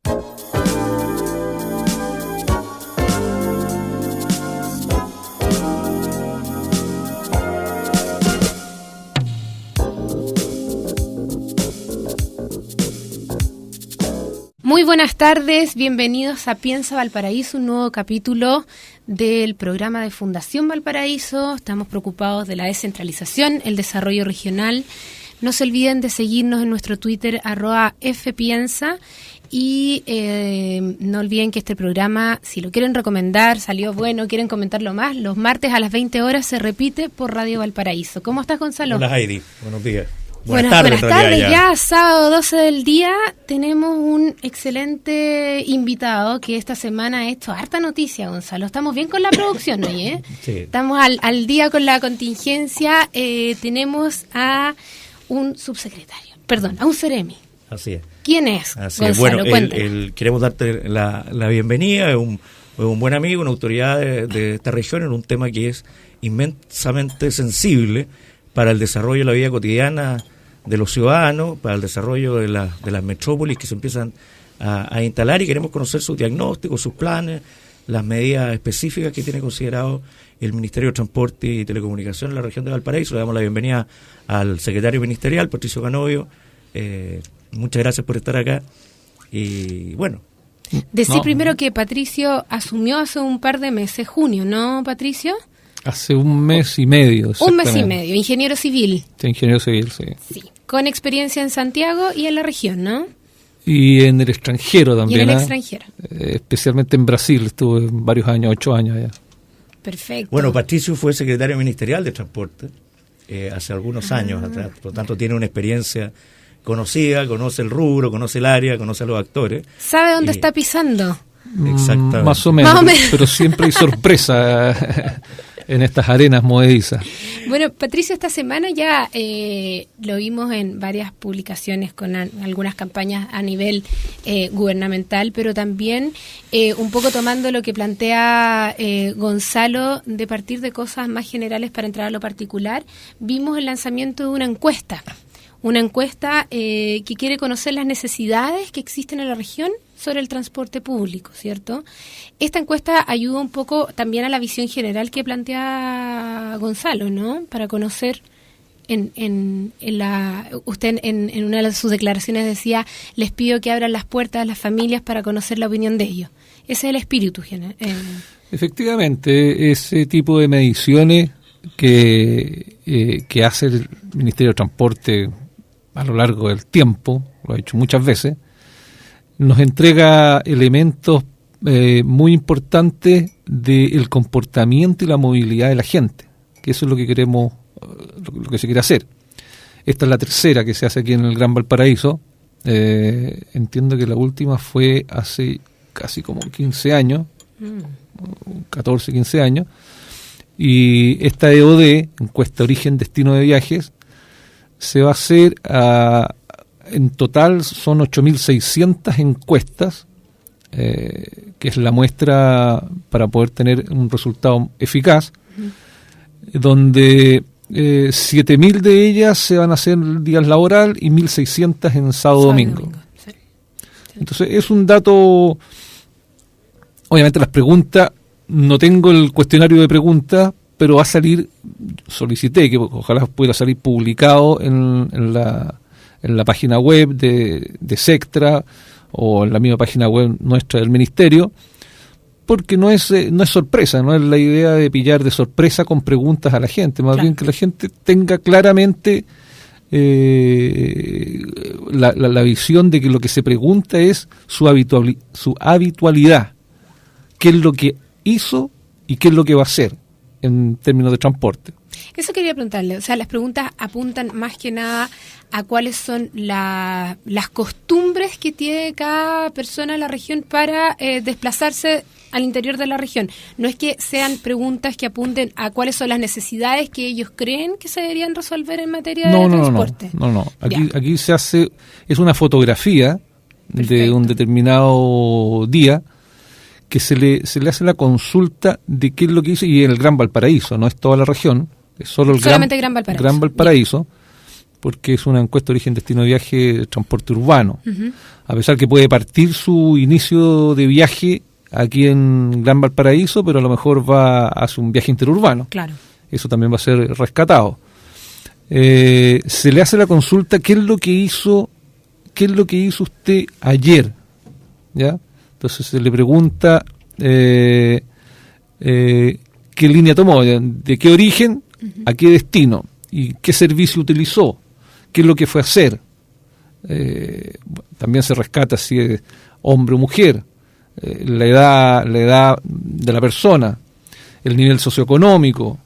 Muy buenas tardes, bienvenidos a Piensa Valparaíso, un nuevo capítulo del programa de Fundación Valparaíso. Estamos preocupados de la descentralización, el desarrollo regional. No se olviden de seguirnos en nuestro Twitter, @fpiensa. Y no olviden que este programa, si lo quieren recomendar, salió bueno, quieren comentarlo más, los martes a las 20 horas se repite por Radio Valparaíso. ¿Cómo estás, Gonzalo? Hola, Heidi. Buenos días. Buenas tardes. Ya sábado 12 del día tenemos un excelente invitado que esta semana ha hecho harta noticia, Gonzalo. Estamos bien con la producción hoy, ¿eh? Sí. Estamos al día con la contingencia. Tenemos a un subsecretario, a un seremi. Así es. ¿Quién es, Así Gonzalo? es. Bueno, queremos darte la bienvenida. Es un buen amigo, una autoridad de esta región en un tema que es inmensamente sensible para el desarrollo de la vida cotidiana de los ciudadanos, para el desarrollo de las metrópolis que se empiezan a instalar, y queremos conocer sus diagnósticos, sus planes, las medidas específicas que tiene considerado el Ministerio de Transporte y Telecomunicación en la región de Valparaíso. Le damos la bienvenida al secretario ministerial, Patricio Canovio. Muchas gracias por estar acá. Y bueno. Primero que Patricio asumió hace un par de meses, junio, ¿no, Patricio? Hace un mes y medio. Un mes y medio, ingeniero civil. Sí, ingeniero civil, sí. Sí, con experiencia en Santiago y en la región, ¿no? Y en el extranjero también. Y en el extranjero. Especialmente en Brasil, estuve varios años, 8 años allá. Perfecto. Bueno, Patricio fue secretario ministerial de Transporte hace algunos años atrás, por lo tanto tiene una experiencia conocida, conoce el rubro, conoce el área, conoce a los actores. ¿Sabe dónde está pisando? Exactamente. Más o menos, pero siempre hay sorpresa en estas arenas movedizas. Bueno, Patricio, esta semana ya lo vimos en varias publicaciones con algunas campañas a nivel gubernamental, pero también un poco tomando lo que plantea Gonzalo, de partir de cosas más generales para entrar a lo particular, vimos el lanzamiento de una encuesta que quiere conocer las necesidades que existen en la región sobre el transporte público, ¿cierto? Esta encuesta ayuda un poco también a la visión general que plantea Gonzalo, ¿no? Para conocer, usted en una de sus declaraciones decía, les pido que abran las puertas a las familias para conocer la opinión de ellos. Ese es el espíritu general. Efectivamente, ese tipo de mediciones que hace el Ministerio de Transporte a lo largo del tiempo, lo ha hecho muchas veces, nos entrega elementos muy importantes del comportamiento y la movilidad de la gente, que eso es lo que queremos, lo que se quiere hacer. Esta es la tercera que se hace aquí en el Gran Valparaíso. Entiendo que la última fue hace casi como 15 años, 14, 15 años, y esta EOD, Encuesta Origen Destino de Viajes, se va a hacer en total son 8.600 encuestas, que es la muestra para poder tener un resultado eficaz, donde 7.000 de ellas se van a hacer días laboral y 1.600 en sábado domingo. Sí. Entonces es un dato, obviamente las preguntas, no tengo el cuestionario de preguntas, pero va a salir, solicité que ojalá pudiera salir publicado en la página web de Sectra o en la misma página web nuestra del Ministerio, porque no es sorpresa, no es la idea de pillar de sorpresa con preguntas a la gente, más bien que la gente tenga claramente la visión de que lo que se pregunta es su habitualidad, qué es lo que hizo y qué es lo que va a hacer en términos de transporte. Eso quería preguntarle, o sea, las preguntas apuntan más que nada a cuáles son las costumbres que tiene cada persona en la región para desplazarse al interior de la región. No es que sean preguntas que apunten a cuáles son las necesidades que ellos creen que se deberían resolver en materia de transporte. No. Aquí se hace, es una fotografía de un determinado día que se le hace la consulta de qué es lo que hizo, y en el Gran Valparaíso, no es toda la región, es solamente Gran Valparaíso, porque es una encuesta de origen, destino de viaje de transporte urbano. A pesar que puede partir su inicio de viaje aquí en Gran Valparaíso, pero a lo mejor hace un viaje interurbano. Claro. Eso también va a ser rescatado. Se le hace la consulta, ¿qué es lo que hizo usted ayer? ¿Ya? Entonces se le pregunta qué línea tomó, de qué origen, a qué destino, y qué servicio utilizó, qué es lo que fue a hacer. También se rescata si es hombre o mujer, la edad de la persona, el nivel socioeconómico,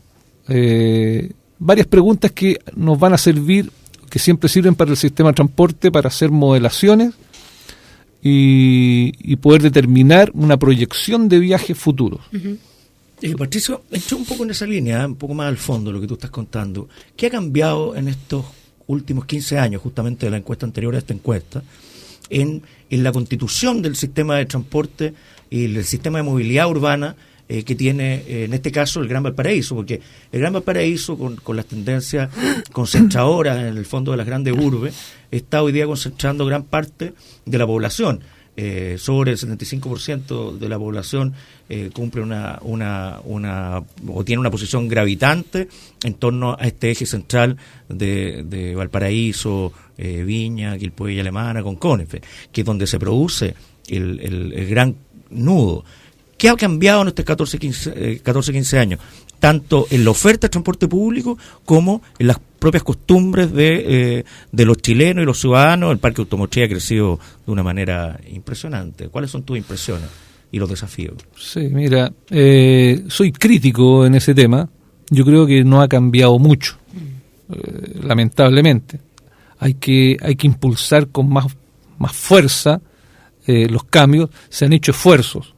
varias preguntas que nos van a servir, que siempre sirven para el sistema de transporte, para hacer modelaciones y poder determinar una proyección de viajes futuros. Patricio, entré un poco en esa línea, un poco más al fondo de lo que tú estás contando. ¿Qué ha cambiado en estos últimos 15 años, justamente de la encuesta anterior a esta encuesta, en la constitución del sistema de transporte y el sistema de movilidad urbana que tiene, en este caso, el Gran Valparaíso? Porque el Gran Valparaíso, con las tendencias concentradoras en el fondo de las grandes urbes, está hoy día concentrando gran parte de la población. Sobre el 75% de la población cumple o tiene una posición gravitante en torno a este eje central de Valparaíso, Viña, Quilpué y Alemana, con Concefe, que es donde se produce el gran nudo. ¿Qué ha cambiado en estos 14-15 años? Tanto en la oferta de transporte público como en las propias costumbres de los chilenos y los ciudadanos. El parque automotriz ha crecido de una manera impresionante. ¿Cuáles son tus impresiones y los desafíos? Sí, mira, soy crítico en ese tema. Yo creo que no ha cambiado mucho, lamentablemente. Hay que impulsar con más fuerza los cambios. Se han hecho esfuerzos.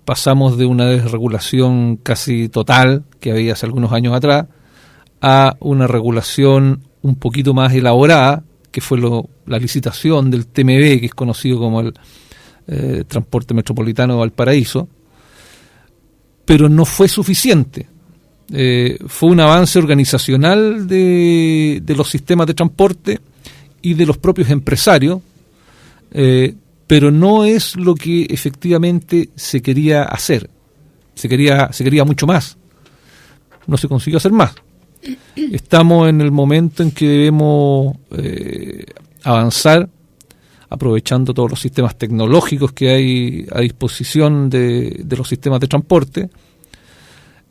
Pasamos de una desregulación casi total que había hace algunos años atrás a una regulación un poquito más elaborada, que fue la licitación del TMB, que es conocido como el Transporte Metropolitano de Valparaíso, pero no fue suficiente. Fue un avance organizacional de los sistemas de transporte y de los propios empresarios, pero no es lo que efectivamente se quería hacer. Se quería mucho más. No se consiguió hacer más. Estamos en el momento en que debemos avanzar, aprovechando todos los sistemas tecnológicos que hay a disposición de los sistemas de transporte.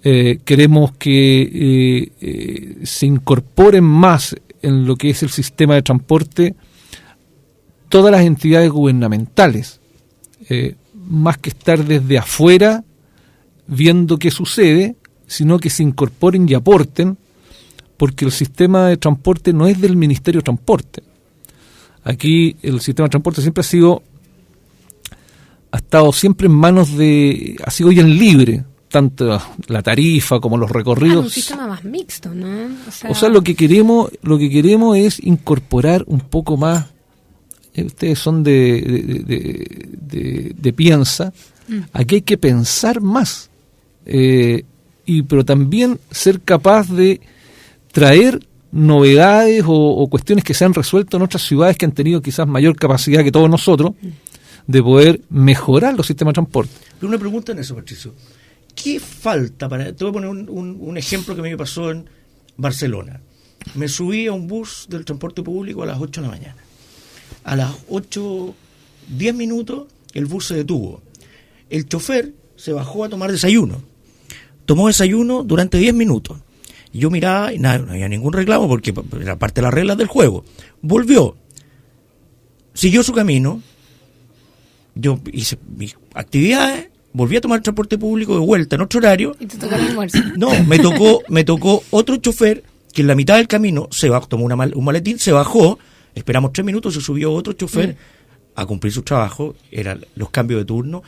Queremos que se incorporen más en lo que es el sistema de transporte todas las entidades gubernamentales, más que estar desde afuera viendo qué sucede, sino que se incorporen y aporten, porque el sistema de transporte no es del Ministerio de Transporte. Aquí el sistema de transporte siempre ha estado siempre en manos ha sido bien libre, tanto la tarifa como los recorridos. Un sistema más mixto, ¿no? O sea, lo que queremos es incorporar un poco más. Ustedes son de piensa. Aquí hay que pensar más, pero también ser capaz de traer novedades o cuestiones que se han resuelto en otras ciudades que han tenido quizás mayor capacidad que todos nosotros de poder mejorar los sistemas de transporte. Pero una pregunta en eso, Patricio. ¿Qué falta te voy a poner un ejemplo que me pasó en Barcelona? Me subí a un bus del transporte público a las 8 de la mañana. A las 8:10 minutos el bus se detuvo. El chofer se bajó a tomar desayuno. Tomó desayuno durante 10 minutos. Y yo miraba y nada, no había ningún reclamo porque era parte de las reglas del juego. Volvió. Siguió su camino. Yo hice mis actividades. Volví a tomar el transporte público de vuelta en otro horario. ¿Y te tocó el almuerzo? No, me tocó otro chofer que en la mitad del camino tomó un maletín, se bajó. Esperamos 3 minutos, se subió otro chofer a cumplir su trabajo, eran los cambios de turno,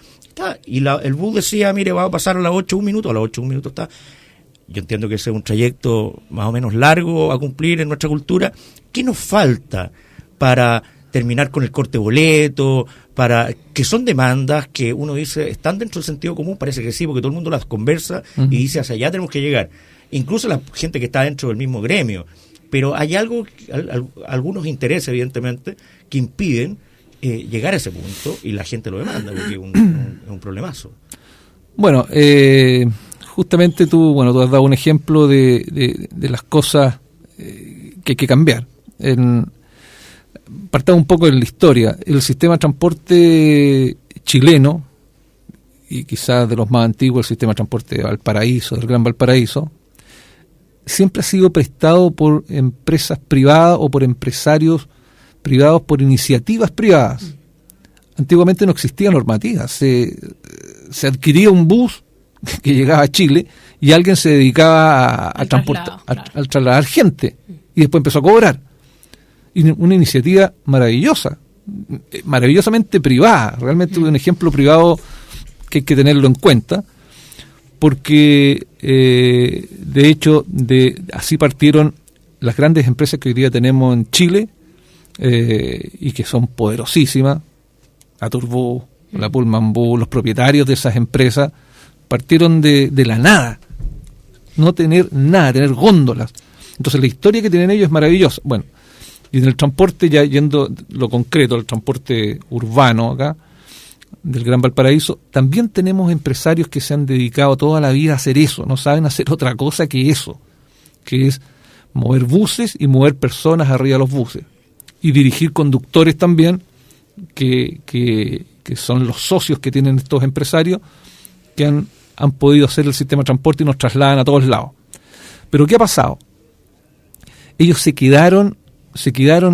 y el bus decía, mire, va a pasar a las 8 un minuto, a las 8 un minuto está. Yo entiendo que ese es un trayecto más o menos largo a cumplir en nuestra cultura. ¿Qué nos falta para terminar con el corte boleto, que son demandas que uno dice, están dentro del sentido común? Parece que sí, porque todo el mundo las conversa y dice, hacia allá tenemos que llegar. Incluso la gente que está dentro del mismo gremio. pero hay algunos intereses, evidentemente, que impiden llegar a ese punto, y la gente lo demanda, porque es un problemazo. Bueno, justamente tú has dado un ejemplo de las cosas que hay que cambiar. Partamos un poco de la historia. El sistema de transporte chileno, y quizás de los más antiguos, el sistema de transporte de Valparaíso, del Gran Valparaíso, siempre ha sido prestado por empresas privadas o por empresarios privados, por iniciativas privadas. Antiguamente no existía normativa. Se adquiría un bus que llegaba a Chile y alguien se dedicaba a transportar, a trasladar gente, y después empezó a cobrar. Y una iniciativa maravillosa, maravillosamente privada, realmente un ejemplo privado que hay que tenerlo en cuenta, porque de hecho así partieron las grandes empresas que hoy día tenemos en Chile, y que son poderosísimas. Aturbus, la Pullman Bus, los propietarios de esas empresas partieron de la nada, no tener nada, tener góndolas. Entonces la historia que tienen ellos es maravillosa. Bueno, y en el transporte, ya yendo lo concreto, el transporte urbano acá, del Gran Valparaíso, también tenemos empresarios que se han dedicado toda la vida a hacer eso, no saben hacer otra cosa que eso, que es mover buses y mover personas arriba de los buses, y dirigir conductores también, que son los socios que tienen estos empresarios, que han podido hacer el sistema de transporte y nos trasladan a todos lados. Pero ¿qué ha pasado? Ellos se quedaron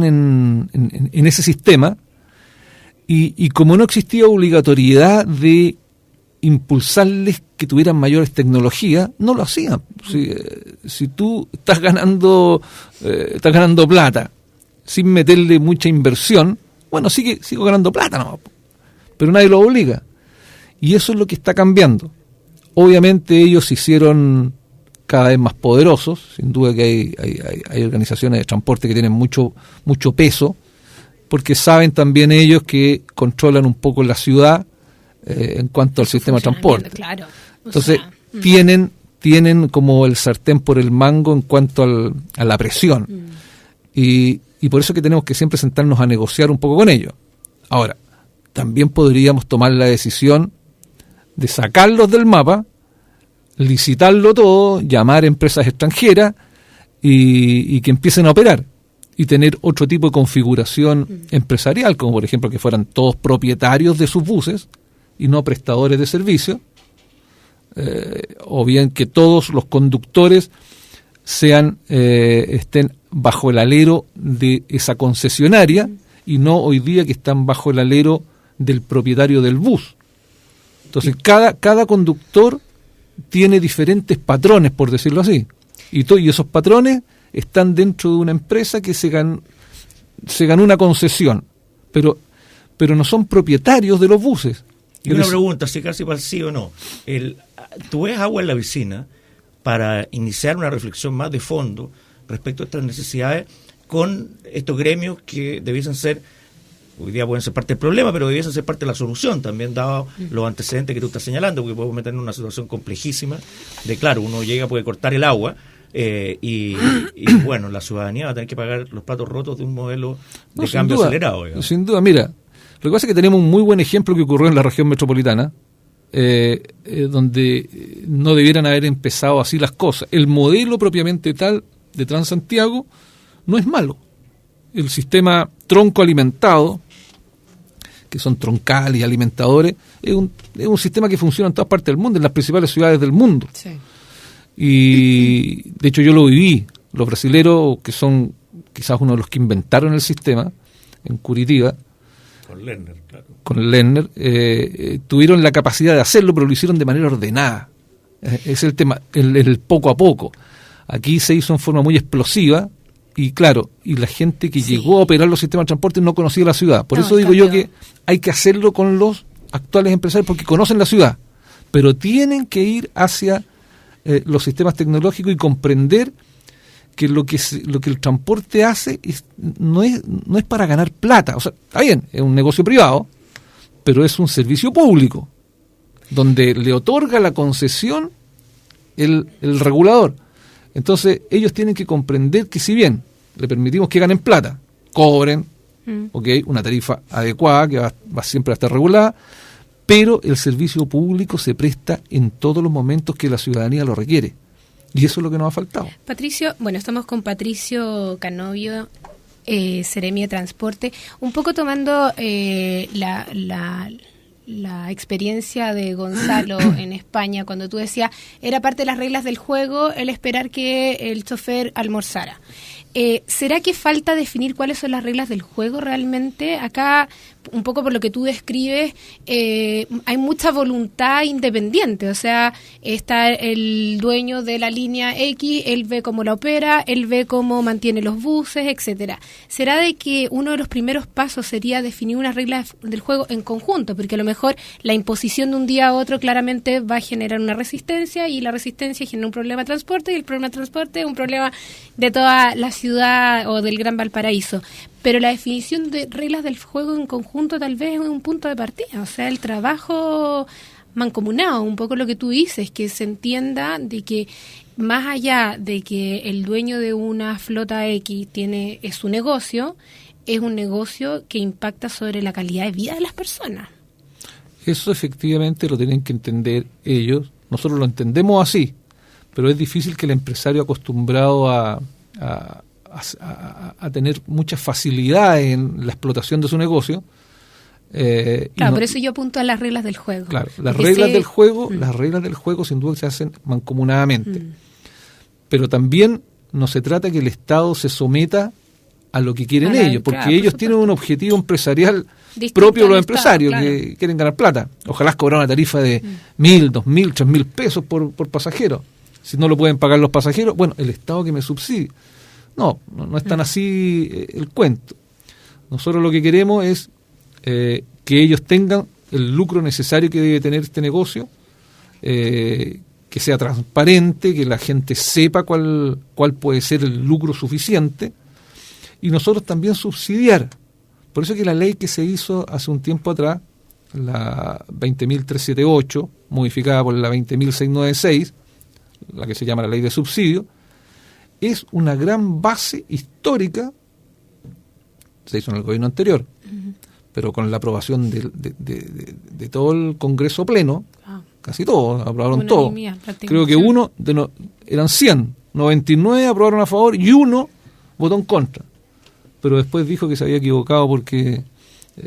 en ese sistema, y como no existía obligatoriedad de impulsarles que tuvieran mayores tecnologías, no lo hacían. Si tú estás ganando plata sin meterle mucha inversión, bueno, sigo ganando plata, no, pero nadie lo obliga. Y eso es lo que está cambiando. Obviamente ellos se hicieron cada vez más poderosos, sin duda que hay organizaciones de transporte que tienen mucho peso, porque saben también ellos que controlan un poco la ciudad en cuanto al sistema de transporte. Claro. Entonces tienen como el sartén por el mango en cuanto a la presión. Y por eso que tenemos que siempre sentarnos a negociar un poco con ellos. Ahora, también podríamos tomar la decisión de sacarlos del mapa, licitarlo todo, llamar a empresas extranjeras y que empiecen a operar, y tener otro tipo de configuración empresarial, como por ejemplo que fueran todos propietarios de sus buses y no prestadores de servicio, o bien que todos los conductores estén bajo el alero de esa concesionaria, y no hoy día que están bajo el alero del propietario del bus. Entonces cada conductor tiene diferentes patrones, por decirlo así, y esos patrones están dentro de una empresa que se ganó una concesión, pero no son propietarios de los buses. Y una pregunta, si casi para el sí o no. ¿Tú ves agua en la piscina para iniciar una reflexión más de fondo respecto a estas necesidades con estos gremios que debiesen ser, hoy día pueden ser parte del problema, pero debiesen ser parte de la solución también, dado los antecedentes que tú estás señalando, porque podemos meter en una situación complejísima de, claro, uno puede cortar el agua, y bueno, la ciudadanía va a tener que pagar los platos rotos de un modelo de cambio acelerado. Digamos. Sin duda, mira, lo que pasa es que tenemos un muy buen ejemplo que ocurrió en la región metropolitana, donde no debieran haber empezado así las cosas. El modelo propiamente tal de Transantiago no es malo. El sistema tronco alimentado, que son troncales y alimentadores, es un sistema que funciona en todas partes del mundo, en las principales ciudades del mundo. Sí. Y de hecho yo lo viví. Los brasileros, que son quizás uno de los que inventaron el sistema en Curitiba, con Lerner, tuvieron la capacidad de hacerlo, pero lo hicieron de manera ordenada. Es el tema, el poco a poco. Aquí se hizo en forma muy explosiva, y claro, y la gente que llegó a operar los sistemas de transporte no conocía la ciudad. Por eso digo yo que hay que hacerlo con los actuales empresarios, porque conocen la ciudad, pero tienen que ir hacia los sistemas tecnológicos y comprender que lo que el transporte hace no es para ganar plata. O sea, está bien, es un negocio privado, pero es un servicio público, donde le otorga la concesión el regulador. Entonces, ellos tienen que comprender que si bien le permitimos que ganen plata, cobren, una tarifa adecuada, que va siempre a estar regulada, pero el servicio público se presta en todos los momentos que la ciudadanía lo requiere. Y eso es lo que nos ha faltado. Patricio, estamos con Patricio Canovio, Seremi de Transporte, un poco tomando la experiencia de Gonzalo en España, cuando tú decías, era parte de las reglas del juego el esperar que el chofer almorzara. ¿Será que falta definir cuáles son las reglas del juego realmente? Acá, un poco por lo que tú describes, hay mucha voluntad independiente, o sea, está el dueño de la línea X, él ve cómo la opera, él ve cómo mantiene los buses, etcétera. ¿Será de que uno de los primeros pasos sería definir unas reglas del juego en conjunto? Porque a lo mejor la imposición de un día a otro claramente va a generar una resistencia, y la resistencia genera un problema de transporte, y el problema de transporte es un problema de toda la ciudad o del Gran Valparaíso. Pero la definición de reglas del juego en conjunto tal vez es un punto de partida, o sea, el trabajo mancomunado, un poco lo que tú dices, que se entienda de que más allá de que el dueño de una flota X es su negocio, es un negocio que impacta sobre la calidad de vida de las personas. Eso efectivamente lo tienen que entender ellos. Nosotros lo entendemos así, pero es difícil que el empresario acostumbrado a tener muchas facilidades en la explotación de su negocio. Claro, por eso yo apunto a las reglas del juego. Claro, las reglas del juego sin duda se hacen mancomunadamente. Pero también no se trata que el Estado se someta a lo que quieren ellos, porque ellos tienen un objetivo empresarial distinto propio de los empresarios, que quieren ganar plata. Ojalá cobrar una tarifa de 1.000, 2.000, 3.000 pesos por pasajero. Si no lo pueden pagar los pasajeros, bueno, el Estado que me subsidie. No es tan así el cuento. Nosotros lo que queremos es que ellos tengan el lucro necesario que debe tener este negocio, que sea transparente, que la gente sepa cuál puede ser el lucro suficiente, y nosotros también subsidiar. Por eso que la ley que se hizo hace un tiempo atrás, la 20.378, modificada por la 20.696, la que se llama la ley de subsidio, es una gran base histórica. Se hizo en el gobierno anterior, pero con la aprobación de todo el Congreso Pleno, casi todo, aprobaron todo. Creo que eran 100, 99 aprobaron a favor y uno votó en contra. Pero después dijo que se había equivocado porque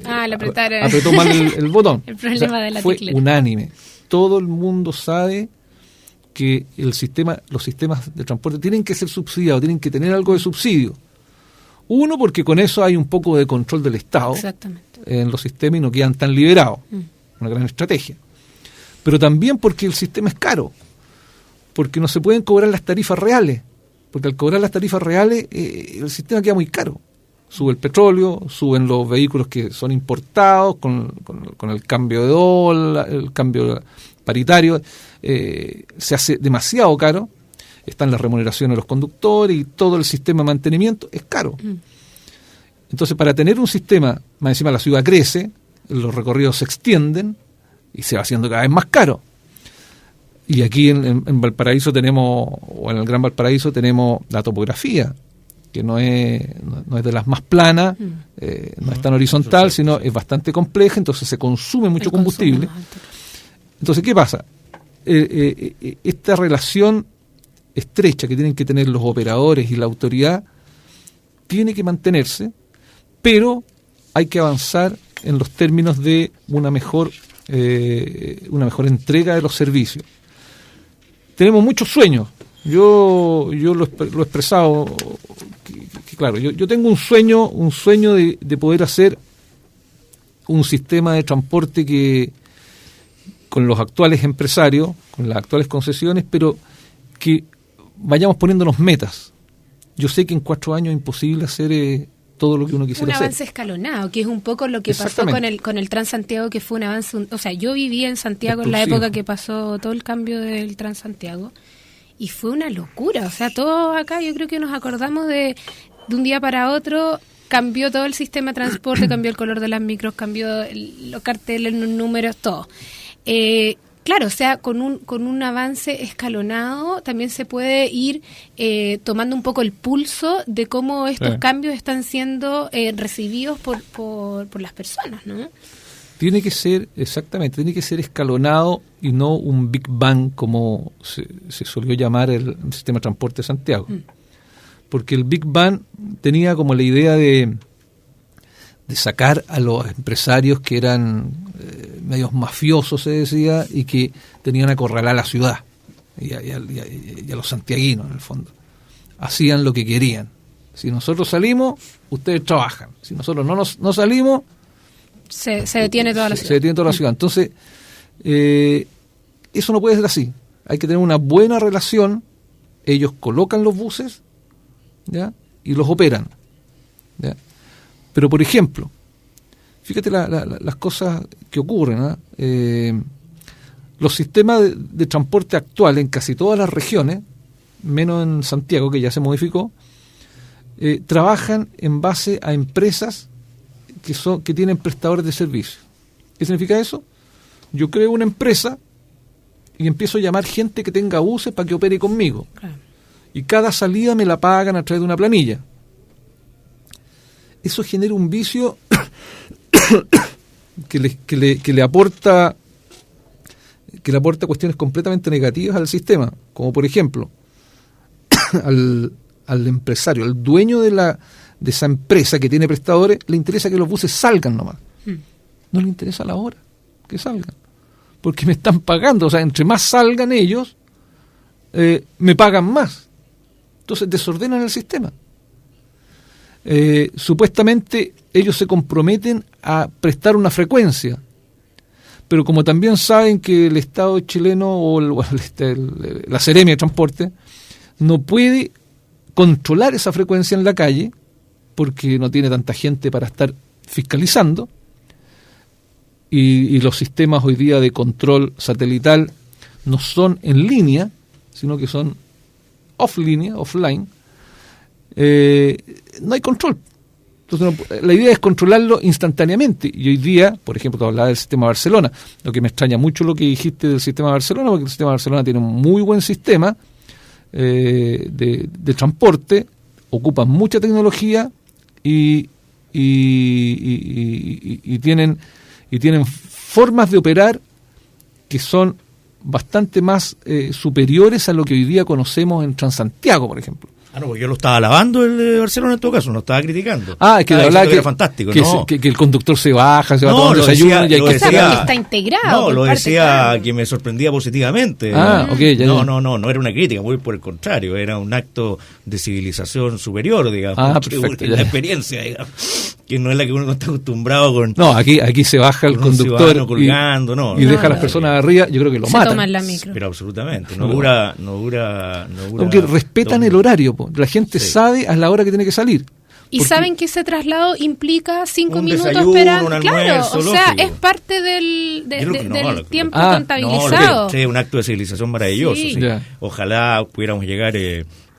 apretó mal el botón. El problema de la fue tecleta. Unánime. Todo el mundo sabe que los sistemas de transporte tienen que ser subsidiados, tienen que tener algo de subsidio. Uno, porque con eso hay un poco de control del Estado en los sistemas y no quedan tan liberados. Una gran estrategia. Pero también porque el sistema es caro, porque no se pueden cobrar las tarifas reales, porque al cobrar las tarifas reales el sistema queda muy caro. Sube el petróleo, suben los vehículos que son importados con el cambio de dólar, el cambio paritario, se hace demasiado caro. Están las remuneraciones de los conductores y todo el sistema de mantenimiento es caro. Entonces, para tener un sistema, más encima la ciudad crece, los recorridos se extienden y se va haciendo cada vez más caro. Y aquí en Valparaíso o en el Gran Valparaíso tenemos la topografía, que no es de las más planas, no es tan horizontal, sino es bastante compleja, entonces se consume mucho combustible. Entonces, ¿qué pasa? Esta relación estrecha que tienen que tener los operadores y la autoridad tiene que mantenerse, pero hay que avanzar en los términos de una mejor entrega de los servicios. Tenemos muchos sueños. Yo lo he expresado, que claro, yo tengo un sueño de poder hacer un sistema de transporte que con los actuales empresarios, con las actuales concesiones, pero que vayamos poniéndonos metas. Yo sé que en 4 años es imposible hacer todo lo que uno quisiera hacer. Un avance escalonado, que es un poco lo que pasó con el Transantiago, que fue un avance. O sea, yo viví en Santiago en la época que pasó todo el cambio del Transantiago, y fue una locura. O sea, todos acá yo creo que nos acordamos de un día para otro, cambió todo el sistema de transporte, cambió el color de las micros, cambió los carteles, los números, todo. claro, o sea, con un avance escalonado también se puede ir tomando un poco el pulso de cómo estos cambios están siendo recibidos por las personas, ¿no? Tiene que ser escalonado y no un Big Bang como se solió llamar el sistema de transporte de Santiago. Porque el Big Bang tenía como la idea de sacar a los empresarios que eran medios mafiosos, se decía, y que tenían acorralar a la ciudad y a los santiaguinos, en el fondo. Hacían lo que querían. Si nosotros salimos, ustedes trabajan. Si nosotros no salimos, se detiene toda la ciudad. Se detiene toda la ciudad. Entonces, eso no puede ser así. Hay que tener una buena relación. Ellos colocan los buses, ¿ya? Y los operan, ¿ya? Pero, por ejemplo, fíjate las cosas que ocurren, ¿eh? Los sistemas de transporte actuales en casi todas las regiones, menos en Santiago, que ya se modificó, trabajan en base a empresas que tienen prestadores de servicios. ¿Qué significa eso? Yo creo una empresa y empiezo a llamar gente que tenga buses para que opere conmigo. Claro. Y cada salida me la pagan a través de una planilla. Eso genera un vicio que le aporta cuestiones completamente negativas al sistema, como por ejemplo al empresario, al dueño de esa empresa que tiene prestadores, le interesa que los buses salgan nomás. No le interesa la hora que salgan, porque me están pagando. O sea, entre más salgan ellos, me pagan más. Entonces desordenan el sistema. Supuestamente ellos se comprometen a prestar una frecuencia, pero como también saben que el Estado chileno o la Seremia de Transporte no puede controlar esa frecuencia en la calle porque no tiene tanta gente para estar fiscalizando, y los sistemas hoy día de control satelital no son en línea, sino que son offline. No hay control. Entonces, la idea es controlarlo instantáneamente. Y hoy día, por ejemplo, tú hablabas del sistema Barcelona. Lo que me extraña mucho lo que dijiste del sistema Barcelona, porque el sistema Barcelona tiene un muy buen sistema de transporte, ocupan mucha tecnología y tienen formas de operar que son bastante más superiores a lo que hoy día conocemos en Transantiago, por ejemplo. Ah, no, porque yo lo estaba alabando el de Barcelona en todo caso, no estaba criticando. Es que hablaba que era fantástico, que el conductor se baja, se va a tomar un desayuno y hay que está integrado. No, lo decía que me sorprendía positivamente. No era una crítica, muy por el contrario, era un acto de civilización superior, digamos. Perfecto. La experiencia, digamos, que no es la que uno está acostumbrado con. No, aquí se baja el conductor colgando, y deja a las personas arriba, yo creo que lo se matan. Toman la micro. Pero absolutamente, no dura. Porque respetan el horario. La gente sabe a la hora que tiene que salir. Y saben que ese traslado implica 5 minutos esperando. Claro, o sea, es parte del tiempo contabilizado. Es un acto de civilización maravilloso. Sí. Ojalá pudiéramos llegar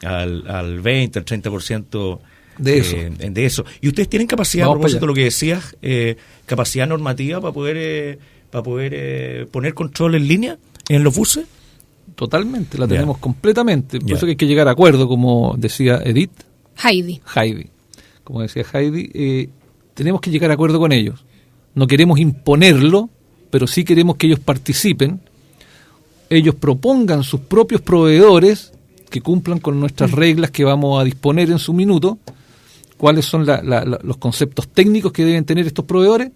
al 20, al 30% de eso. ¿Y ustedes tienen capacidad, a propósito de lo que decías, capacidad normativa para poder poner control en línea en los buses? Totalmente, la tenemos completamente. Por eso que hay que llegar a acuerdo, como decía Heidi. Como decía Heidi, tenemos que llegar a acuerdo con ellos. No queremos imponerlo, pero sí queremos que ellos participen. Ellos propongan sus propios proveedores que cumplan con nuestras reglas que vamos a disponer en su minuto. ¿Cuáles son los conceptos técnicos que deben tener estos proveedores?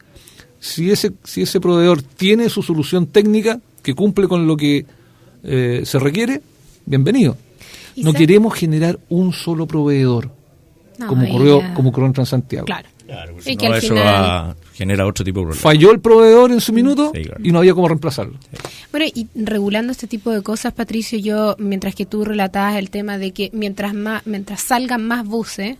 Si ese proveedor tiene su solución técnica que cumple con lo que se requiere, bienvenido. No queremos generar un solo proveedor, como ocurrió en Transantiago. Claro, y que eso genera otro tipo de problemas. Falló el proveedor en su minuto y no había cómo reemplazarlo. Bueno, y regulando este tipo de cosas, Patricio, yo, mientras que tú relatabas el tema de que mientras salgan más buses,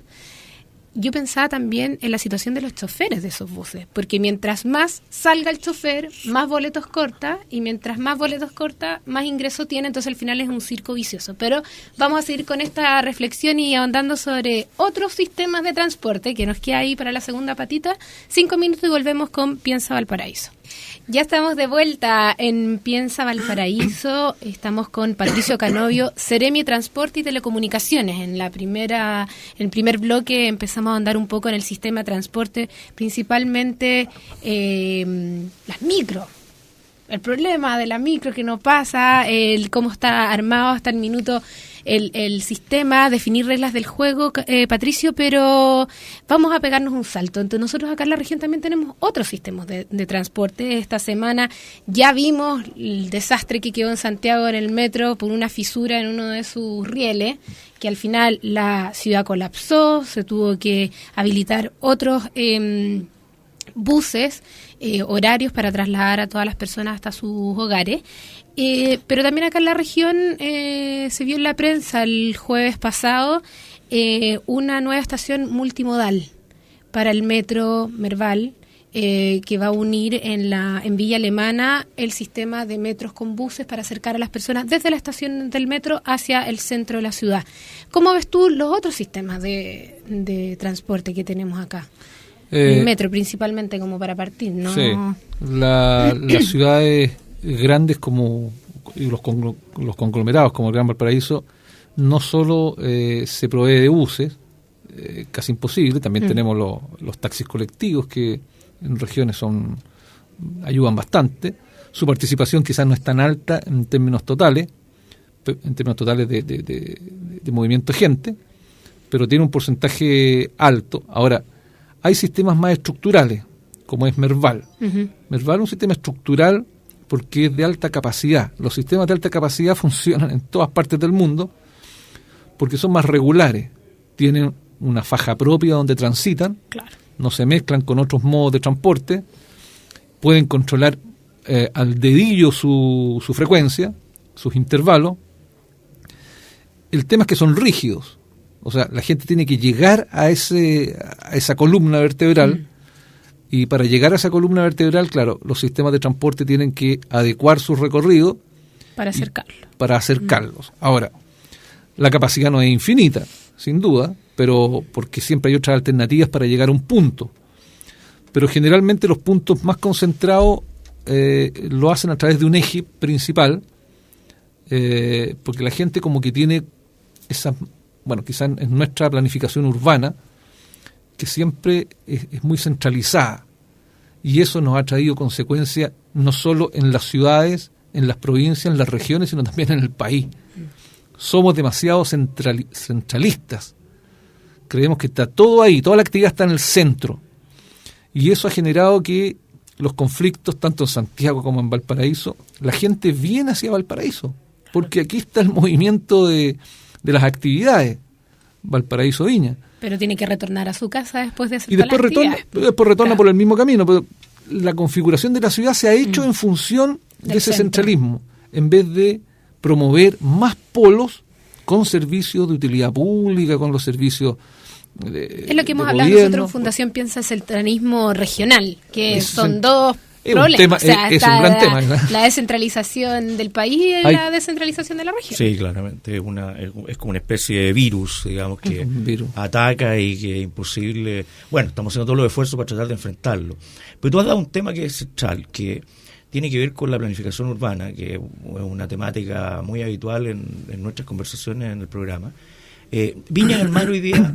yo pensaba también en la situación de los choferes de esos buses, porque mientras más salga el chofer, más boletos corta, y mientras más boletos corta, más ingreso tiene, entonces al final es un circo vicioso. Pero vamos a seguir con esta reflexión y ahondando sobre otros sistemas de transporte que nos queda ahí para la segunda patita. 5 minutos y volvemos con Piensa Valparaíso. Ya estamos de vuelta en Piensa Valparaíso. Estamos con Patricio Canovio, Seremi Transporte y Telecomunicaciones. En el primer bloque empezamos a andar un poco en el sistema de transporte, principalmente las micro. El problema de la micro que no pasa, el cómo está armado hasta el minuto el sistema, definir reglas del juego, Patricio, pero vamos a pegarnos un salto. Entonces nosotros acá en la región también tenemos otros sistemas de transporte. Esta semana ya vimos el desastre que quedó en Santiago en el metro por una fisura en uno de sus rieles, que al final la ciudad colapsó, se tuvo que habilitar otros buses, horarios para trasladar a todas las personas hasta sus hogares. Pero también acá en la región se vio en la prensa el jueves pasado una nueva estación multimodal para el metro Merval, que va a unir en Villa Alemana el sistema de metros con buses para acercar a las personas desde la estación del metro hacia el centro de la ciudad. ¿Cómo ves tú los otros sistemas de transporte que tenemos acá? El metro principalmente, como para partir, ¿no? Sí, las ciudades grandes como y los conglomerados como el Gran Valparaíso no solo se provee de buses, casi imposible, también tenemos los taxis colectivos que en regiones ayudan bastante. Su participación quizás no es tan alta en términos totales de movimiento de gente, pero tiene un porcentaje alto. Ahora, hay sistemas más estructurales, como es Merval. Merval es un sistema estructural porque es de alta capacidad. Los sistemas de alta capacidad funcionan en todas partes del mundo porque son más regulares. Tienen una faja propia donde transitan, claro, no se mezclan con otros modos de transporte, pueden controlar al dedillo su frecuencia, sus intervalos. El tema es que son rígidos. O sea, la gente tiene que llegar a esa columna vertebral, y para llegar a esa columna vertebral, claro, los sistemas de transporte tienen que adecuar su recorrido para acercarlos. Ahora, la capacidad no es infinita, sin duda, pero porque siempre hay otras alternativas para llegar a un punto. Pero generalmente los puntos más concentrados lo hacen a través de un eje principal, porque la gente como que tiene esas... Bueno, quizás en nuestra planificación urbana, que siempre es muy centralizada, y eso nos ha traído consecuencias no solo en las ciudades, en las provincias, en las regiones, sino también en el país. Somos demasiado centralistas. Creemos que está todo ahí, toda la actividad está en el centro, y eso ha generado que los conflictos, tanto en Santiago como en Valparaíso, la gente viene hacia Valparaíso, porque aquí está el movimiento de las actividades, Valparaíso Viña. Pero tiene que retornar a su casa después de hacer y después retorna claro, por el mismo camino, pero la configuración de la ciudad se ha hecho en función de ese centralismo, en vez de promover más polos con servicios de utilidad pública, con los servicios es lo que hemos hablado nosotros en Fundación Piensa Centralismo Regional, que son dos problemas. Es un gran tema. La descentralización del país y la descentralización de la región. Sí, claramente. Es como una especie de virus, digamos, que ataca y que es imposible. Bueno, estamos haciendo todos los esfuerzos para tratar de enfrentarlo. Pero tú has dado un tema que es central, que tiene que ver con la planificación urbana, que es una temática muy habitual en nuestras conversaciones en el programa. Viña del Mar hoy día,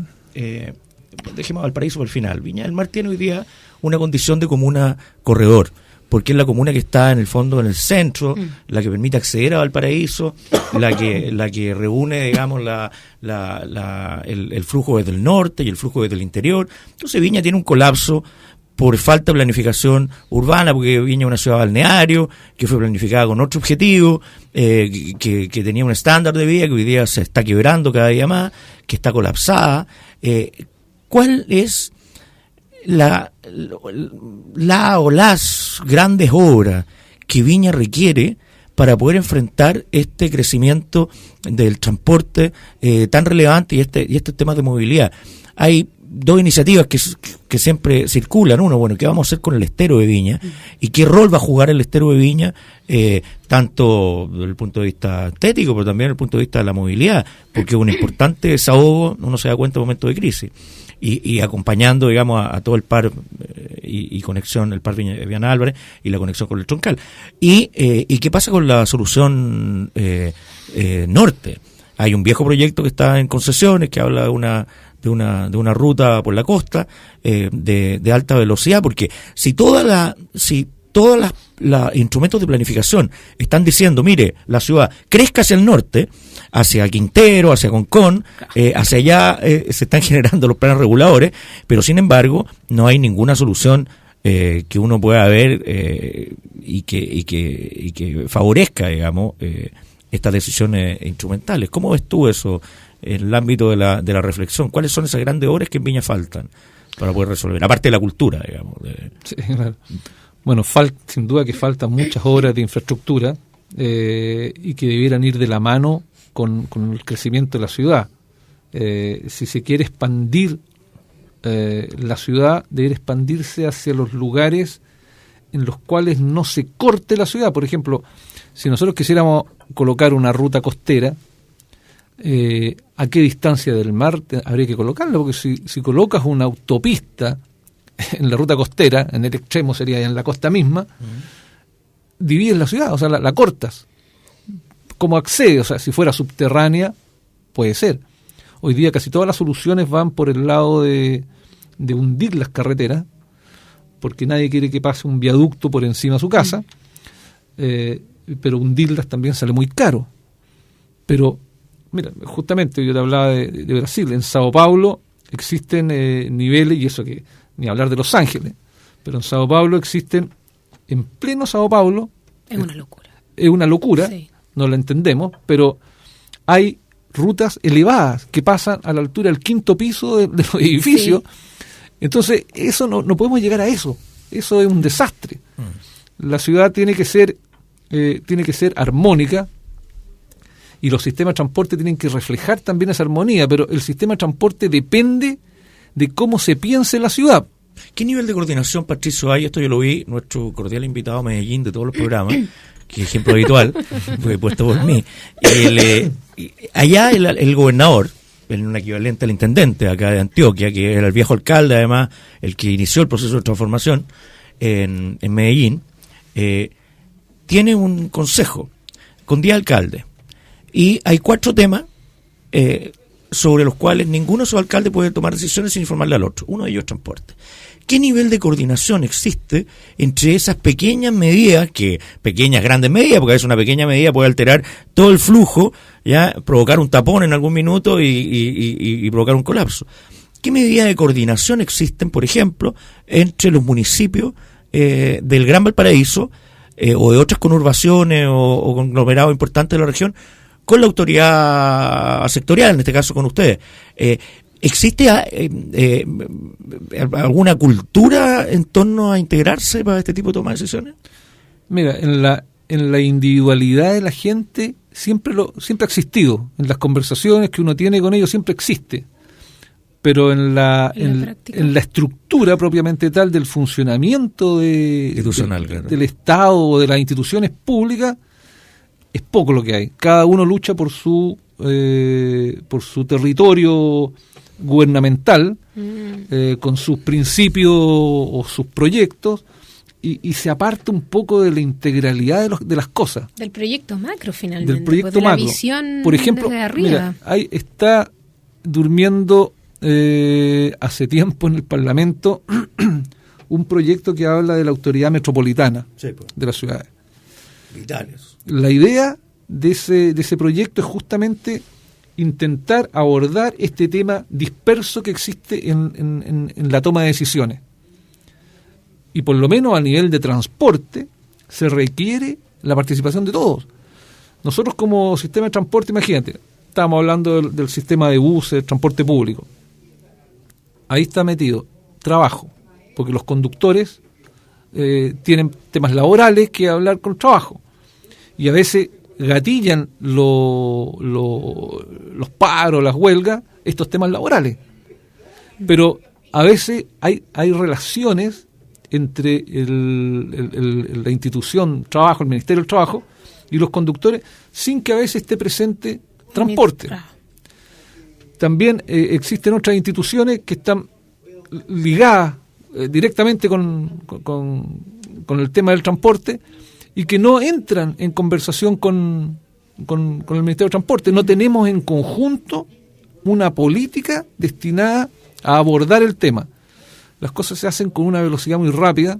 dejemos Valparaíso por el final, Viña del Mar tiene hoy día una condición de comuna corredor, porque es la comuna que está en el fondo, en el centro, la que permite acceder a Valparaíso, la que reúne, digamos, el flujo desde el norte y el flujo desde el interior. Entonces Viña tiene un colapso por falta de planificación urbana, porque Viña es una ciudad balneario, que fue planificada con otro objetivo, que tenía un estándar de vida que hoy día se está quebrando cada día más, que está colapsada. ¿Cuál es las grandes obras que Viña requiere para poder enfrentar este crecimiento del transporte tan relevante y estos temas de movilidad? Hay dos iniciativas que siempre circulan. Uno, bueno, ¿qué vamos a hacer con el estero de Viña? ¿Y qué rol va a jugar el estero de Viña? Tanto desde el punto de vista estético, pero también desde el punto de vista de la movilidad, porque es un importante desahogo, uno se da cuenta en momentos de crisis. y acompañando, digamos, a todo el par y conexión, el par Viana Álvarez y la conexión con el Troncal. ¿Y qué pasa con la solución norte? Hay un viejo proyecto que está en concesiones que habla de una ruta por la costa de alta velocidad, porque si todos los instrumentos de planificación están diciendo, mire, la ciudad crezca hacia el norte, hacia Quintero, hacia Concón, hacia allá se están generando los planes reguladores, pero sin embargo no hay ninguna solución que uno pueda ver y que favorezca, digamos, estas decisiones instrumentales. ¿Cómo ves tú eso en el ámbito de la reflexión? ¿Cuáles son esas grandes obras que en Viña faltan para poder resolver? Aparte de la cultura, digamos. Sí, claro. Bueno, sin duda que faltan muchas obras de infraestructura y que debieran ir de la mano con el crecimiento de la ciudad. Si se quiere expandir la ciudad, debería expandirse hacia los lugares en los cuales no se corte la ciudad. Por ejemplo, si nosotros quisiéramos colocar una ruta costera, ¿a qué distancia del mar habría que colocarla? Porque si colocas una autopista en la ruta costera, en el extremo sería en la costa misma, divides la ciudad, o sea, la cortas. ¿Cómo accede? O sea, si fuera subterránea, puede ser. Hoy día casi todas las soluciones van por el lado de hundir las carreteras, porque nadie quiere que pase un viaducto por encima de su casa, pero hundirlas también sale muy caro. Pero, mira, justamente yo te hablaba de Brasil. En Sao Paulo existen niveles, y eso que ni hablar de Los Ángeles, pero en Sao Paulo existen, en pleno Sao Paulo... Es una locura. Es una locura, sí. No la entendemos, pero hay rutas elevadas que pasan a la altura del 5º piso de los edificios. Sí. Entonces, eso no podemos llegar a eso. Eso es un desastre. La ciudad tiene que ser armónica, y los sistemas de transporte tienen que reflejar también esa armonía, pero el sistema de transporte depende de cómo se piense la ciudad. ¿Qué nivel de coordinación, Patricio, hay? Esto yo lo vi, nuestro cordial invitado a Medellín de todos los programas, que ejemplo habitual, fue puesto por mí. Allá el gobernador, en un equivalente al intendente acá de Antioquia, que era el viejo alcalde, además, el que inició el proceso de transformación en Medellín, tiene un consejo con 10 alcaldes. Y hay 4 temas sobre los cuales ninguno de esos alcaldes puede tomar decisiones sin informarle al otro. Uno de ellos es transporte. ¿Qué nivel de coordinación existe entre esas pequeñas medidas, grandes medidas, porque a veces una pequeña medida puede alterar todo el flujo, ya provocar un tapón en algún minuto y provocar un colapso? ¿Qué medidas de coordinación existen, por ejemplo, entre los municipios del Gran Valparaíso o de otras conurbaciones o conglomerados importantes de la región con la autoridad sectorial, en este caso con ustedes? ¿Existe alguna cultura en torno a integrarse para este tipo de toma de decisiones? Mira, en la individualidad de la gente siempre ha existido. En las conversaciones que uno tiene con ellos siempre existe. Pero en la estructura propiamente tal del funcionamiento institucional, claro, del Estado o de las instituciones públicas, es poco lo que hay. Cada uno lucha por su territorio gubernamental, con sus principios o sus proyectos, y se aparta un poco de la integralidad de las cosas. Del proyecto macro, finalmente. Del proyecto macro. La visión, por ejemplo, desde arriba. Mira, ahí está durmiendo hace tiempo en el Parlamento un proyecto que habla de la autoridad metropolitana, sí, pues, de las ciudades. Vitales. La idea de ese proyecto es justamente intentar abordar este tema disperso que existe en la toma de decisiones. Y por lo menos a nivel de transporte se requiere la participación de todos. Nosotros como sistema de transporte, imagínate, estábamos hablando del sistema de buses, transporte público. Ahí está metido trabajo, porque los conductores tienen temas laborales que hablar con trabajo. Y a veces gatillan los paros, las huelgas, estos temas laborales. Pero a veces hay relaciones entre la institución trabajo, el Ministerio del Trabajo, y los conductores, sin que a veces esté presente transporte. también existen otras instituciones que están ligadas directamente con el tema del transporte y que no entran en conversación con el Ministerio de Transporte. No tenemos en conjunto una política destinada a abordar el tema. Las cosas se hacen con una velocidad muy rápida,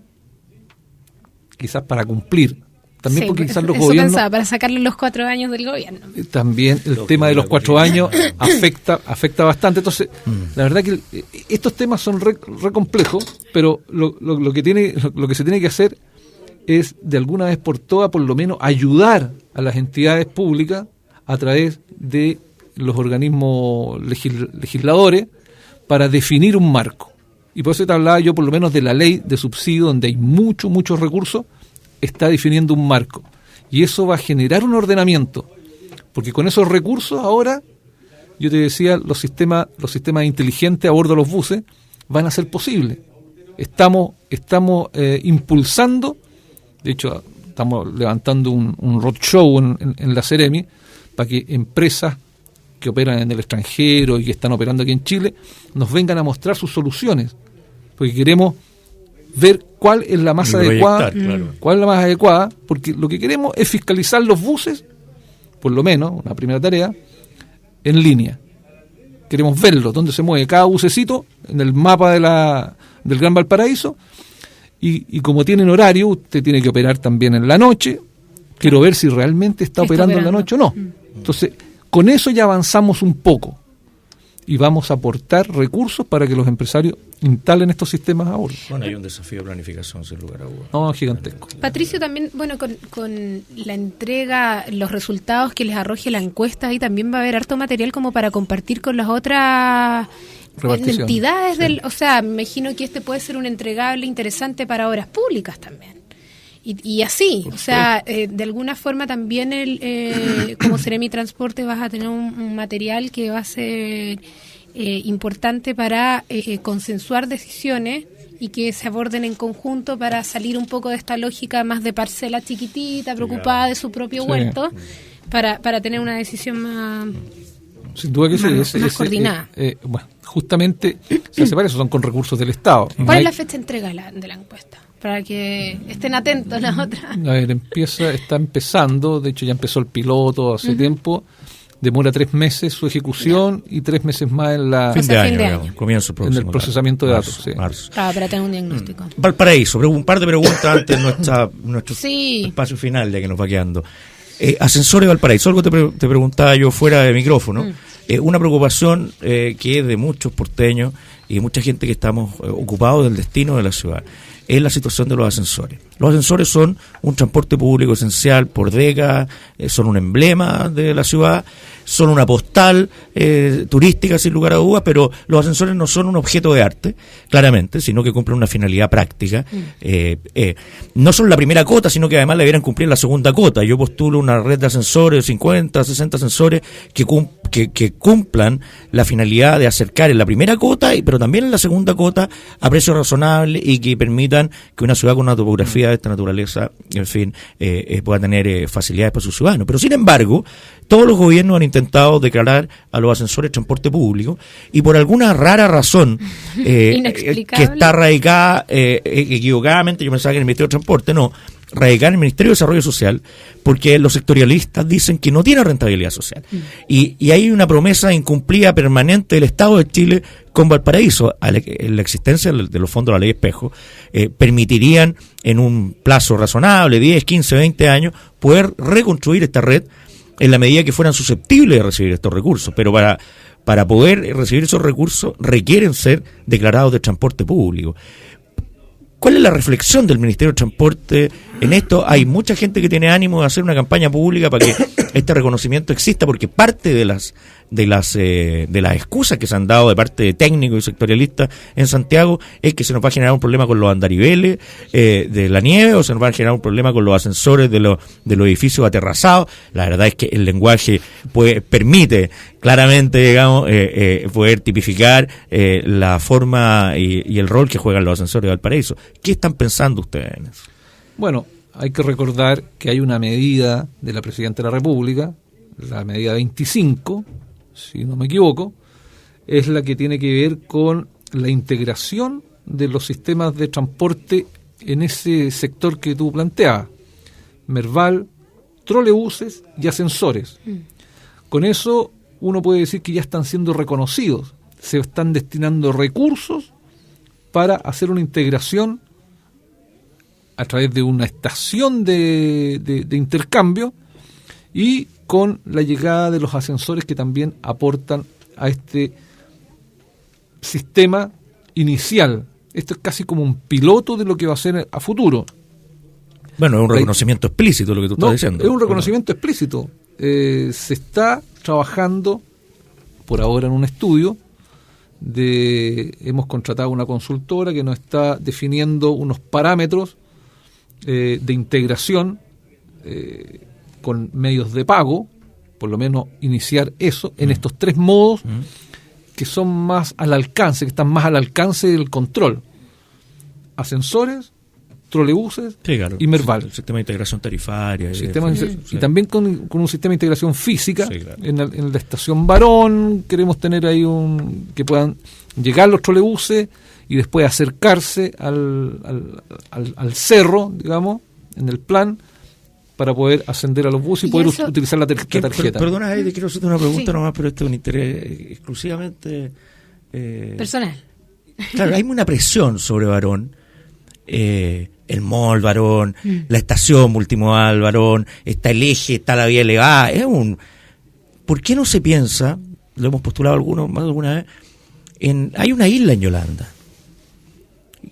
quizás para cumplir. También porque quizás los gobiernos... Pensaba, para sacarle los 4 años del gobierno. También el tema de los 4 años afecta bastante. Entonces, la verdad que estos temas son re complejos, pero lo que se tiene que hacer es, de alguna vez por todas, por lo menos ayudar a las entidades públicas a través de los organismos legisladores para definir un marco. Y por eso te hablaba yo por lo menos de la ley de subsidio, donde hay muchos recursos, está definiendo un marco. Y eso va a generar un ordenamiento, porque con esos recursos ahora, yo te decía, los sistemas inteligentes a bordo de los buses van a ser posibles. Estamos impulsando, de hecho estamos levantando un roadshow en la Seremi, para que empresas que operan en el extranjero y que están operando aquí en Chile nos vengan a mostrar sus soluciones, porque queremos ver cuál es la más adecuada, porque lo que queremos es fiscalizar los buses, por lo menos, una primera tarea, en línea. Queremos verlo, dónde se mueve cada bucecito en el mapa del Gran Valparaíso, y como tienen horario, usted tiene que operar también en la noche. Quiero ver si realmente está operando en la noche o no. Entonces, con eso ya avanzamos un poco y vamos a aportar recursos para que los empresarios instalen estos sistemas a bordo. Bueno, hay un desafío de planificación sin lugar a dudas. No, gigantesco. Patricio, también, bueno, con la entrega, los resultados que les arroje la encuesta, ahí también va a haber harto material como para compartir con las otras entidades o sea, me imagino que este puede ser un entregable interesante para obras públicas también. Y así, o sea, de alguna forma también como Seremi Transporte vas a tener un material que va a ser importante para consensuar decisiones y que se aborden en conjunto para salir un poco de esta lógica más de parcela chiquitita, preocupada de su propio huerto, para tener una decisión más... Sin duda que más coordinada. Bueno, justamente se hace para eso, son con recursos del Estado. ¿Cuál es la fecha de entrega de la encuesta? Para que estén atentos las otras. A ver, está empezando, de hecho ya empezó el piloto hace tiempo, demora 3 meses su ejecución y 3 meses más en la fin de año. Comienzo en el procesamiento de datos. Marzo. Para tener un diagnóstico. Valparaíso, un par de preguntas antes de nuestro espacio final, ya que nos va quedando. Ascensores Valparaíso, algo te preguntaba yo fuera de micrófono. Una preocupación que es de muchos porteños y mucha gente que estamos ocupados del destino de la ciudad, es la situación de los ascensores. Los ascensores son un transporte público esencial por décadas, son un emblema de la ciudad, son una postal turística sin lugar a dudas, pero los ascensores no son un objeto de arte, claramente, sino que cumplen una finalidad práctica. No son la primera cota, sino que además deberían cumplir la segunda cota. Yo postulo una red de ascensores, 50, 60 ascensores, que cumplan la finalidad de acercar en la primera cota, pero también en la segunda cota a precio razonable y que permitan que una ciudad con una topografía de esta naturaleza, en fin, pueda tener facilidades para sus ciudadanos. Pero sin embargo, todos los gobiernos han intentado declarar a los ascensores transporte público y por alguna rara razón que está radicada equivocadamente, yo pensaba que en el Ministerio de Transporte, no, radicada en el Ministerio de Desarrollo Social, porque los sectorialistas dicen que no tiene rentabilidad social. Y hay una promesa incumplida permanente del Estado de Chile con Valparaíso. La existencia de los fondos de la Ley Espejo permitirían en un plazo razonable, 10, 15, 20 años, poder reconstruir esta red en la medida que fueran susceptibles de recibir estos recursos. Pero para poder recibir esos recursos requieren ser declarados de transporte público. ¿Cuál es la reflexión del Ministerio de Transporte en esto? Hay mucha gente que tiene ánimo de hacer una campaña pública para que este reconocimiento exista, porque parte de las excusas que se han dado de parte de técnicos y sectorialistas en Santiago es que se nos va a generar un problema con los andariveles de la nieve, o se nos va a generar un problema con los ascensores de los edificios aterrazados. La verdad es que el lenguaje permite claramente, digamos, poder tipificar la forma y el rol que juegan los ascensores de Valparaíso. ¿Qué están pensando ustedes en eso? Bueno, hay que recordar que hay una medida de la Presidenta de la República, la medida 25, si no me equivoco, es la que tiene que ver con la integración de los sistemas de transporte en ese sector que tú planteabas: Merval, trolebuses y ascensores. Con eso uno puede decir que ya están siendo reconocidos, se están destinando recursos para hacer una integración a través de una estación de intercambio, y con la llegada de los ascensores que también aportan a este sistema inicial. Esto es casi como un piloto de lo que va a ser a futuro. Bueno, es un reconocimiento explícito lo que tú estás diciendo. Es un reconocimiento explícito. Se está trabajando por ahora en un estudio. Hemos contratado una consultora que nos está definiendo unos parámetros de integración con medios de pago, por lo menos iniciar eso en estos 3 modos que son más al alcance, que están más al alcance del control: ascensores, trolebuses, sí, claro, y Merval. El sistema de integración tarifaria. Y también con un sistema de integración física. Sí, claro. En la estación Barón queremos tener ahí que puedan llegar los trolebuses y después acercarse al cerro, digamos, en el plan, para poder ascender a los buses y poder utilizar la tarjeta. Perdona, Heidi, quiero hacerte una pregunta Sí. nomás, pero esto es un interés exclusivamente personal. Claro, hay una presión sobre Barón, el mall Barón, la estación multimodal Barón, está el eje, está la vía elevada. ¿Por qué no se piensa, lo hemos postulado más de alguna vez, hay una isla en Yolanda?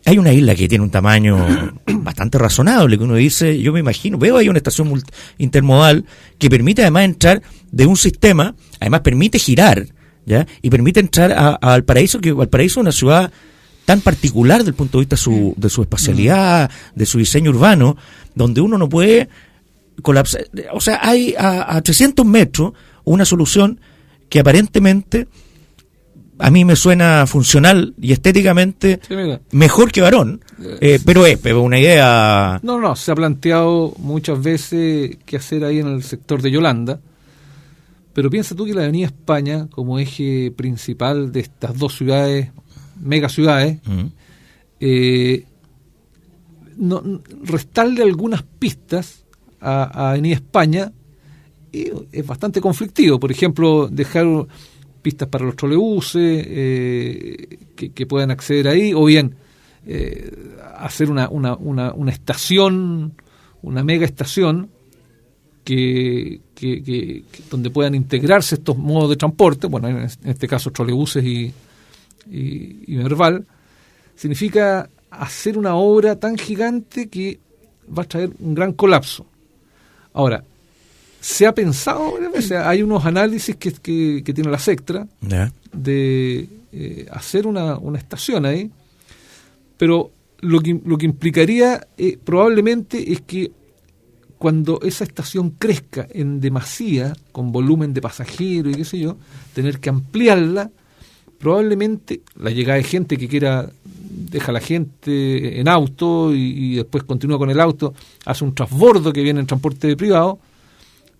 Hay una isla que tiene un tamaño bastante razonable, que uno dice, yo me imagino, veo ahí una estación intermodal que permite además entrar de un sistema, además permite girar, ¿ya? Y permite entrar a Valparaíso, que Valparaíso es una ciudad tan particular desde el punto de vista de su espacialidad, de su diseño urbano, donde uno no puede colapsar. O sea, hay a 300 metros una solución que aparentemente a mí me suena funcional y estéticamente mejor que Barón, pero es una idea... No, se ha planteado muchas veces qué hacer ahí en el sector de Yolanda, pero piensa tú que la Avenida España, como eje principal de estas 2 ciudades, megaciudades, restarle algunas pistas a Avenida España es bastante conflictivo. Por ejemplo, dejar pistas para los trolebuses que puedan acceder ahí, o bien hacer una estación, una mega estación que donde puedan integrarse estos modos de transporte, bueno, en este caso trolebuses y Merval. Significa hacer una obra tan gigante que va a traer un gran colapso. Ahora, se ha pensado, o sea, hay unos análisis que tiene la Sectra de hacer una estación ahí, pero lo que implicaría probablemente es que cuando esa estación crezca en demasía, con volumen de pasajeros y qué sé yo, tener que ampliarla, probablemente la llegada de gente que deja a la gente en auto y después continúa con el auto, hace un transbordo que viene en transporte privado,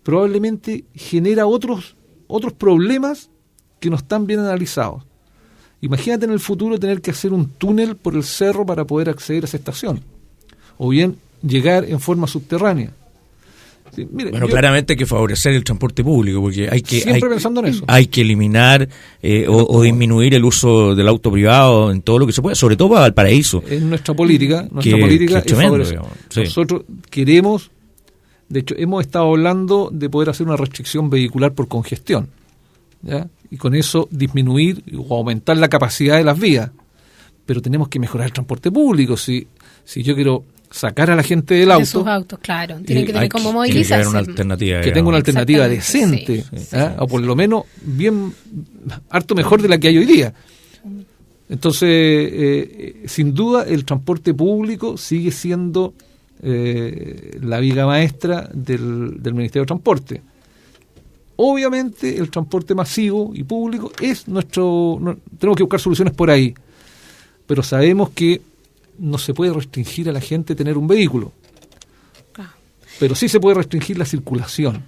probablemente genera otros problemas que no están bien analizados. Imagínate en el futuro tener que hacer un túnel por el cerro para poder acceder a esa estación, o bien llegar en forma subterránea. Sí, mire, claramente hay que favorecer el transporte público, porque pensando en eso. Hay que eliminar o disminuir el uso del auto privado en todo lo que se pueda, sobre todo para Valparaíso. Es nuestra política es favorecer. Sí. Nosotros queremos, de hecho, hemos estado hablando de poder hacer una restricción vehicular por congestión, ¿ya? Y con eso disminuir o aumentar la capacidad de las vías. Pero tenemos que mejorar el transporte público. Si yo quiero sacar a la gente del auto, de sus autos, claro, tienen que tener como movilizarse, tiene que haber una alternativa, que tenga una alternativa decente, o por lo menos bien harto mejor de la que hay hoy día. Entonces, sin duda, el transporte público sigue siendo la viga maestra del Ministerio de Transporte. Obviamente, el transporte masivo y público es tenemos que buscar soluciones por ahí, pero sabemos que no se puede restringir a la gente tener un vehículo, pero sí se puede restringir la circulación.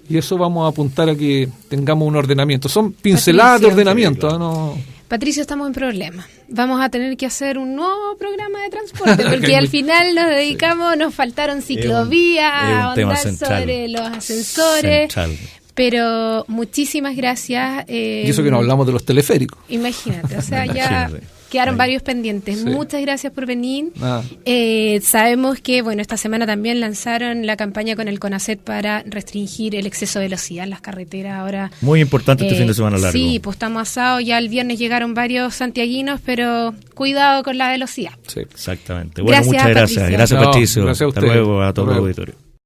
y eso vamos a apuntar a que tengamos un ordenamiento. Son pinceladas de Patricio. ordenamiento, Sí, claro. ¿no? Patricio, estamos en problemas. Vamos a tener que hacer un nuevo programa de transporte, porque al final nos dedicamos, nos faltaron ciclovías, es un tema ahondar central. sobre los ascensores. Central. Pero muchísimas gracias. Y eso que no hablamos de los teleféricos. Imagínate, o sea, ya Imagínate. quedaron Ahí. varios pendientes. Sí. Muchas gracias por venir. Nada. Sabemos que, bueno, esta semana también lanzaron la campaña con el CONACET para restringir el exceso de velocidad en las carreteras. Ahora, Muy importante este fin de semana largo. sí, pues estamos asados. Ya el viernes llegaron varios santiaguinos, pero cuidado con la velocidad. Sí. Exactamente. Bueno, Gracias, muchas gracias. Patricio. Gracias, No, Patricio. gracias a Hasta ustedes. luego a Hasta todo el luego. auditorio.